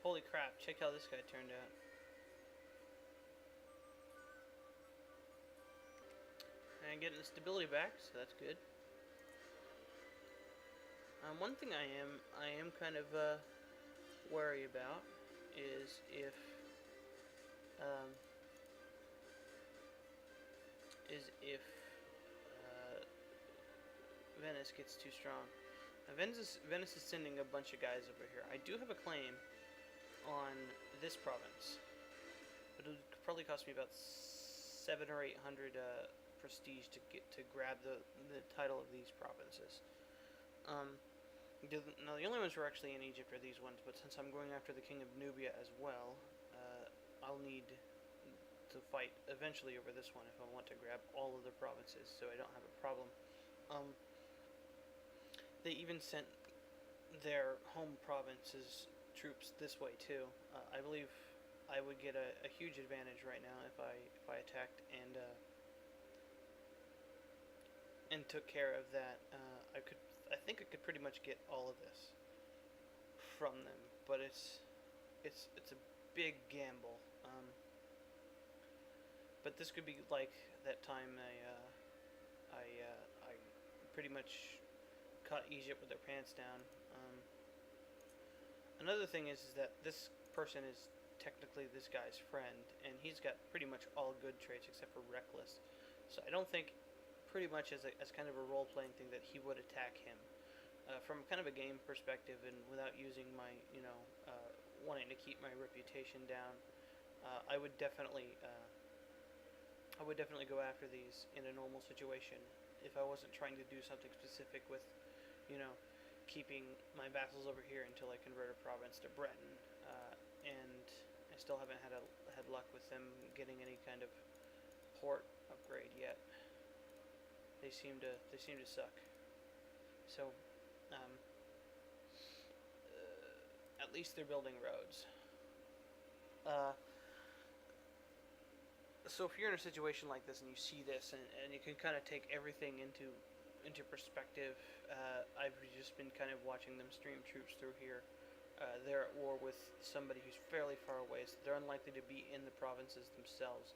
Holy crap, check how this guy turned out. And getting the stability back, so that's good. One thing I am kind of worried about is if um, Venice gets too strong. Now, Venice is sending a bunch of guys over here. I do have a claim on this province, but it would probably cost me about 700 or 800 prestige to grab the title of these provinces. Now the only ones who are actually in Egypt are these ones, but since I'm going after the king of Nubia as well, I'll need to fight eventually over this one if I want to grab all of the provinces, so I don't have a problem. They even sent their home province's troops this way too. I believe I would get a huge advantage right now if I attacked and took care of that. I think I could pretty much get all of this from them, but it's a big gamble. But this could be like that time I pretty much caught Egypt with their pants down. Another thing is that this person is technically this guy's friend, and he's got pretty much all good traits except for reckless. So I don't think, pretty much as kind of a role-playing thing, that he would attack him. From kind of a game perspective, and without using my, wanting to keep my reputation down, I would definitely go after these in a normal situation if I wasn't trying to do something specific with, keeping my vassals over here until I convert a province to Breton, and I still haven't had luck with them getting any kind of port upgrade yet. They seem to suck. So, at least they're building roads. So if you're in a situation like this and you see this, and you can kind of take everything into perspective, I've just been kind of watching them stream troops through here. They're at war with somebody who's fairly far away, so they're unlikely to be in the provinces themselves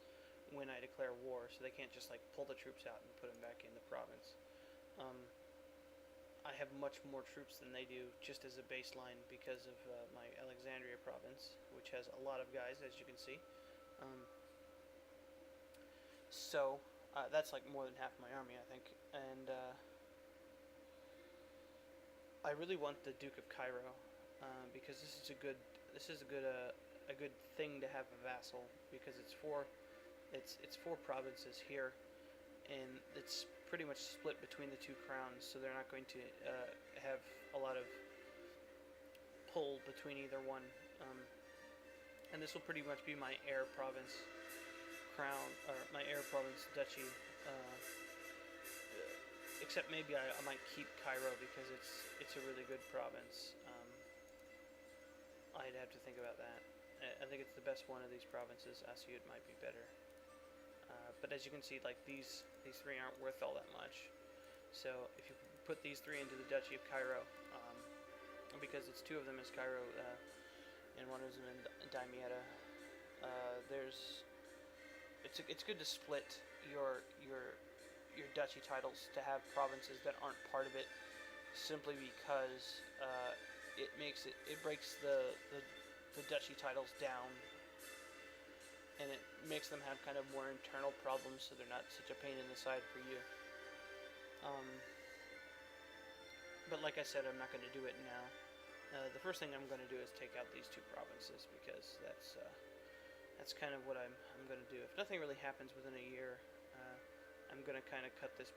when I declare war, so they can't just like pull the troops out and put them back in the province. I have much more troops than they do, just as a baseline, because of my Alexandria province, which has a lot of guys, as you can see. So that's like more than half my army, I think, and I really want the Duke of Cairo, because this is a good thing to have a vassal, because it's four provinces here, and it's pretty much split between the two crowns, so they're not going to have a lot of pull between either one. And this will pretty much be my heir province crown, or my heir province duchy. Except maybe I might keep Cairo because it's a really good province. I'd have to think about that. I think it's the best one of these provinces. Asyut might be better. But as you can see, like these three aren't worth all that much. So if you put these three into the Duchy of Cairo, because it's two of them is Cairo, and one is in Damietta, it's good to split your duchy titles to have provinces that aren't part of it, simply because it breaks the duchy titles down, and it makes them have kind of more internal problems, so they're not such a pain in the side for you. But like I said, I'm not going to do it now. The first thing I'm going to do is take out these two provinces, because that's kind of what I'm going to do. If nothing really happens within a year, I'm going to kind of cut this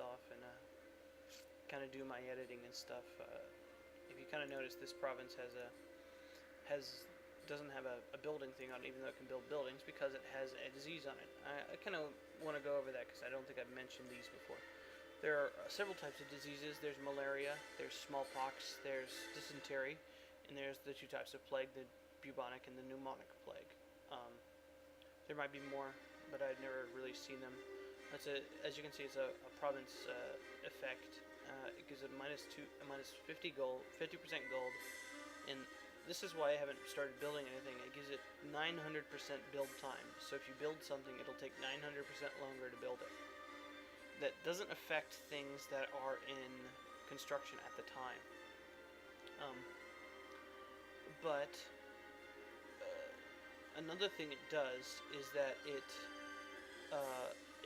off, and kind of do my editing and stuff. If you kind of notice, this province doesn't have a building thing on it, even though it can build buildings, because it has a disease on it. I kind of want to go over that because I don't think I've mentioned these before. There are several types of diseases. There's malaria, there's smallpox, there's dysentery, and there's the two types of plague, the bubonic and the pneumonic plague. There might be more, but I've never really seen them. As you can see, it's a province effect. It gives a -50% gold, and this is why I haven't started building anything. It gives it 900% build time. So if you build something, it'll take 900% longer to build it. That doesn't affect things that are in construction at the time. But another thing it does is that it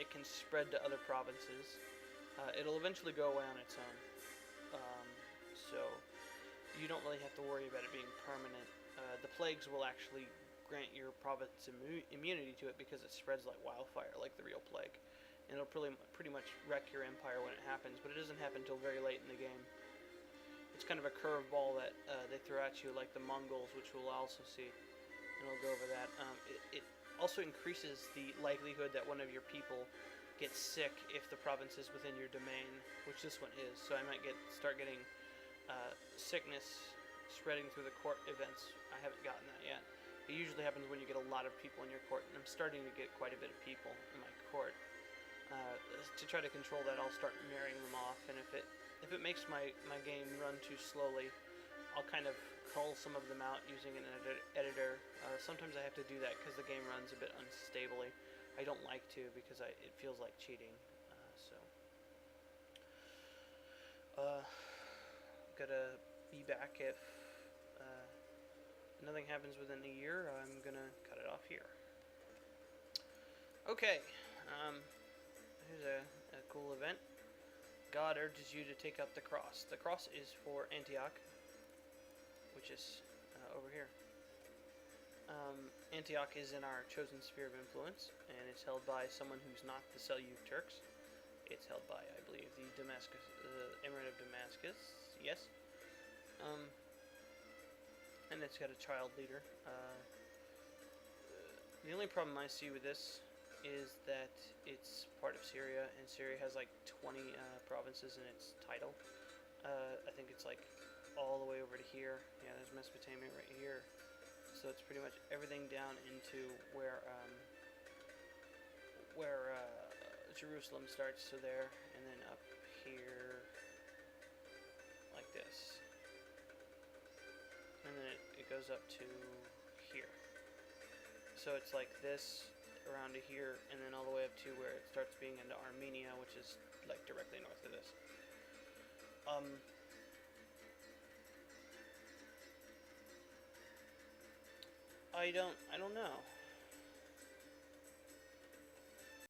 can spread to other provinces. It'll eventually go away on its own. So you don't really have to worry about it being permanent. The plagues will actually grant your province immunity to it because it spreads like wildfire, like the real plague. And it'll pretty much wreck your empire when it happens, but it doesn't happen until very late in the game. It's kind of a curveball that they throw at you, like the Mongols, which we'll also see, and we'll go over that. It also increases the likelihood that one of your people gets sick if the province is within your domain, which this one is. So I might start getting sickness spreading through the court events. I haven't gotten that yet. It usually happens when you get a lot of people in your court, and I'm starting to get quite a bit of people in my court. To try to control that, I'll start marrying them off, and if it makes my game run too slowly, I'll kind of cull some of them out using an editor. Sometimes I have to do that because the game runs a bit unstably. I don't like to because it feels like cheating. Gotta be back if nothing happens within a year. I'm gonna cut it off here. Okay. Here's a cool event. God urges you to take up the cross. The cross is for Antioch, which is over here. Antioch is in our chosen sphere of influence, and it's held by someone who's not the Seljuk Turks. It's held by, I believe, the Emirate of Damascus. Yes. And it's got a child leader. The only problem I see with this is that it's part of Syria, and Syria has like 20 provinces in its title. I think it's like all the way over to here. Yeah, there's Mesopotamia right here. So it's pretty much everything down into where Jerusalem starts, so there, and then up here like this. And then it goes up to here. So it's like this around to here, and then all the way up to where it starts being into Armenia, which is like directly north of this. I don't know.